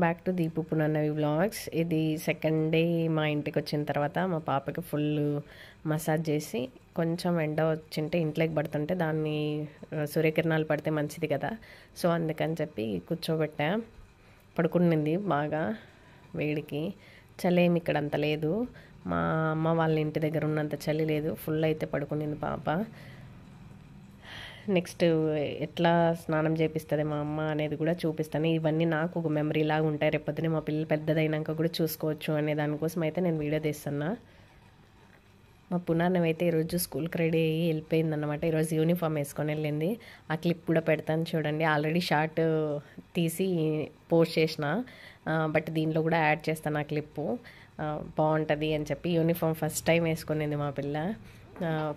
Back to Deepu Punarnavi vlogs. ఇది second day మా ఇంటికి వచ్చిన తర్వాత మా పాపకి ఫుల్ మసాజ్ చేసి కొంచెం ఎండ వచ్చింటే ఇంట్లోకి పడుతుంటే దాన్ని సూర్యకిరణాలు పడితే మంచిది కదా, సో అందుకని చెప్పి కూర్చోబెట్టా. పడుకునింది బాగా వేడికి. చలి ఏమి ఇక్కడ అంత లేదు, మా అమ్మ వాళ్ళ ఇంటి దగ్గర ఉన్నంత చలి లేదు. ఫుల్ అయితే పడుకునింది పాప. నెక్స్ట్ ఎట్లా స్నానం చేపిస్తుంది మా అమ్మ అనేది కూడా చూపిస్తాను. ఇవన్నీ నాకు ఒక మెమరీ లాగా ఉంటాయి, రేపొద్దునే మా పిల్లలు పెద్దదైనాక కూడా చూసుకోవచ్చు అనే దానికోసం అయితే నేను వీడియో తీస్తున్నా. మా పునాన్నవి అయితే ఈరోజు స్కూల్కి రెడీ అయ్యి వెళ్ళిపోయిందన్నమాట. ఈరోజు యూనిఫామ్ వేసుకొని వెళ్ళింది. ఆ క్లిప్ కూడా పెడతాను చూడండి. ఆల్రెడీ షార్ట్ తీసి పోస్ట్ చేసిన, బట్ దీనిలో కూడా యాడ్ చేస్తాను ఆ క్లిప్పు. బాగుంటుంది అని చెప్పి యూనిఫామ్ ఫస్ట్ టైం వేసుకునింది మా పిల్ల.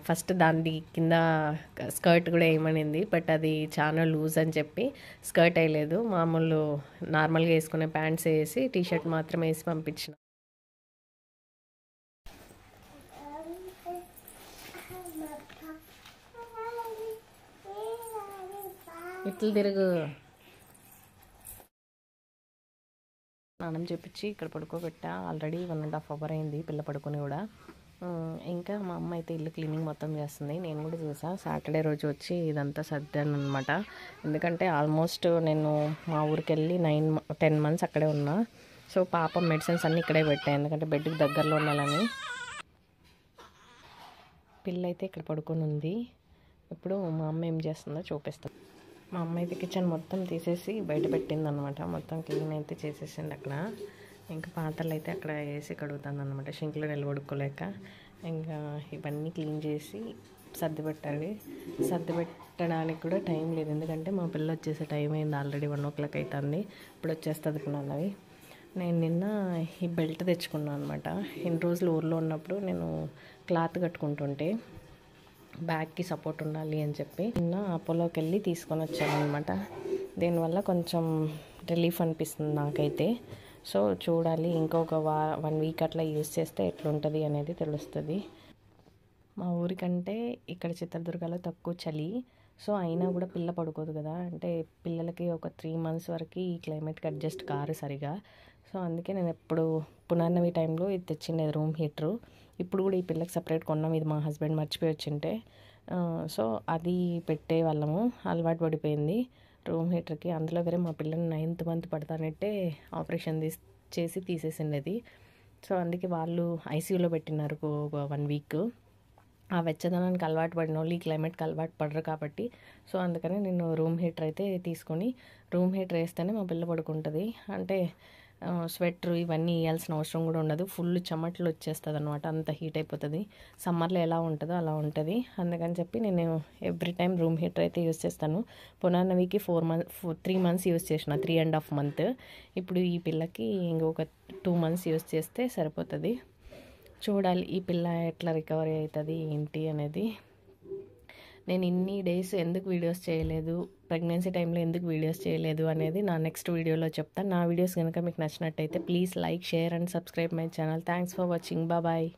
ఫస్ట్ దాని కింద స్కర్ట్ కూడా వేయమనింది, బట్ అది చాలా లూజ్ అని చెప్పి స్కర్ట్ వేయలేదు. మామూలు నార్మల్గా వేసుకునే ప్యాంట్స్ వేసి టీషర్ట్ మాత్రం వేసి పంపించిన. ఇట్లు తిరుగు. స్నానం చేపించి ఇక్కడ పడుకోబెట్టా. ఆల్రెడీ 1.5 hour అయింది పిల్ల పడుకొని కూడా. ఇంకా మా అమ్మ అయితే ఇల్లు క్లీనింగ్ మొత్తం చేస్తుంది, నేను కూడా చేసాను. సాటర్డే రోజు వచ్చి ఇదంతా సర్దాను అనమాట. ఎందుకంటే ఆల్మోస్ట్ నేను మా ఊరికి వెళ్ళి 9-10 months అక్కడే ఉన్నా. సో పాప మెడిసిన్స్ అన్నీ ఇక్కడే పెట్టాను, ఎందుకంటే బెడ్కి దగ్గరలో ఉండాలని. పిల్ల అయితే ఇక్కడ పడుకొని ఉంది. ఇప్పుడు మా అమ్మ ఏం చేస్తుందో చూపిస్తాను. మా అమ్మ అయితే కిచెన్ మొత్తం తీసేసి బయట పెట్టింది అనమాట. మొత్తం క్లీన్ అయితే చేసేసింది అక్కడ. ఇంకా పాత్రలు అయితే అక్కడ వేసి కడుగుతాను అనమాట, షింక్లో నిలబడుకోలేక. ఇంకా ఇవన్నీ క్లీన్ చేసి సర్ది పెట్టాలి. సర్ది పెట్టడానికి కూడా టైం లేదు, ఎందుకంటే మా పిల్ల వచ్చేసే టైం అయింది. ఆల్రెడీ 1 o'clock అవుతుంది. ఇప్పుడు వచ్చేస్తుంది పునాన్నవి. నేను నిన్న ఈ బెల్ట్ తెచ్చుకున్నాను అనమాట. ఇన్ని రోజులు ఊర్లో ఉన్నప్పుడు నేను క్లాత్ కట్టుకుంటుంటే బ్యాగ్కి సపోర్ట్ ఉండాలి అని చెప్పి నిన్న అపోలోకి వెళ్ళి తీసుకొని వచ్చాను అనమాట. దీనివల్ల కొంచెం రిలీఫ్ అనిపిస్తుంది నాకైతే. సో చూడాలి, ఇంకొక 1 week అట్లా యూజ్ చేస్తే ఎట్లుంటుంది అనేది తెలుస్తుంది. మా ఊరికంటే ఇక్కడ చిత్రదుర్గలో తక్కువ చలి, సో అయినా కూడా పిల్ల పడుకోదు కదా, అంటే పిల్లలకి ఒక 3 months వరకు ఈ క్లైమేట్కి అడ్జస్ట్ కారు సరిగా. సో అందుకే నేను ఎప్పుడు పునర్నవి టైంలో ఇది తెచ్చిండేది రూమ్ హీటరు. ఇప్పుడు కూడా ఈ పిల్లకి సపరేట్ కొన్నాం, ఇది మా హస్బెండ్ మర్చిపోయి వచ్చింటే. సో అది పెట్టే వాళ్ళము, అలవాటు పడిపోయింది రూమ్ హీటర్కి. అందులో వేరే మా పిల్లని 9th month పడతానంటే ఆపరేషన్ చేసి తీసేసిండేది. సో అందుకే వాళ్ళు ఐసీయూలో పెట్టినారు ఒక 1 week. ఆ వెచ్చదనానికి అలవాటు పడిన వాళ్ళు ఈ క్లైమేట్కి అలవాటు పడరు కాబట్టి, సో అందుకని నేను రూమ్ హీటర్ అయితే తీసుకొని రూమ్ హీటర్ వేస్తేనే మా పిల్ల పడుకుంటుంది. అంటే స్వెటర్ ఇవన్నీ వేయాల్సిన అవసరం కూడా ఉండదు. ఫుల్ చెమటలు వచ్చేస్తుంది అనమాట, అంత హీట్ అయిపోతుంది. సమ్మర్లో ఎలా ఉంటుందో అలా ఉంటుంది. అందుకని చెప్పి నేను ఎవ్రీ టైం రూమ్ హీటర్ అయితే యూజ్ చేస్తాను. పునర్నవికి 3 months యూజ్ చేసిన, 3.5 months. ఇప్పుడు ఈ పిల్లకి ఇంకొక 2 months యూజ్ చేస్తే సరిపోతుంది. చూడాలి ఈ పిల్ల ఎట్లా రికవరీ అవుతుంది ఏంటి అనేది. నేను ఇన్ని డేస్ ఎందుకు వీడియోస్ చేయలేదు, ప్రెగ్నెన్సీ టైంలో ఎందుకు వీడియోస్ చేయలేదు అనేది నా నెక్స్ట్ వీడియోలో చెప్తాను. నా వీడియోస్ కనుక మీకు నచ్చినట్టయితే please like, share and subscribe my channel. Thanks for watching. Bye.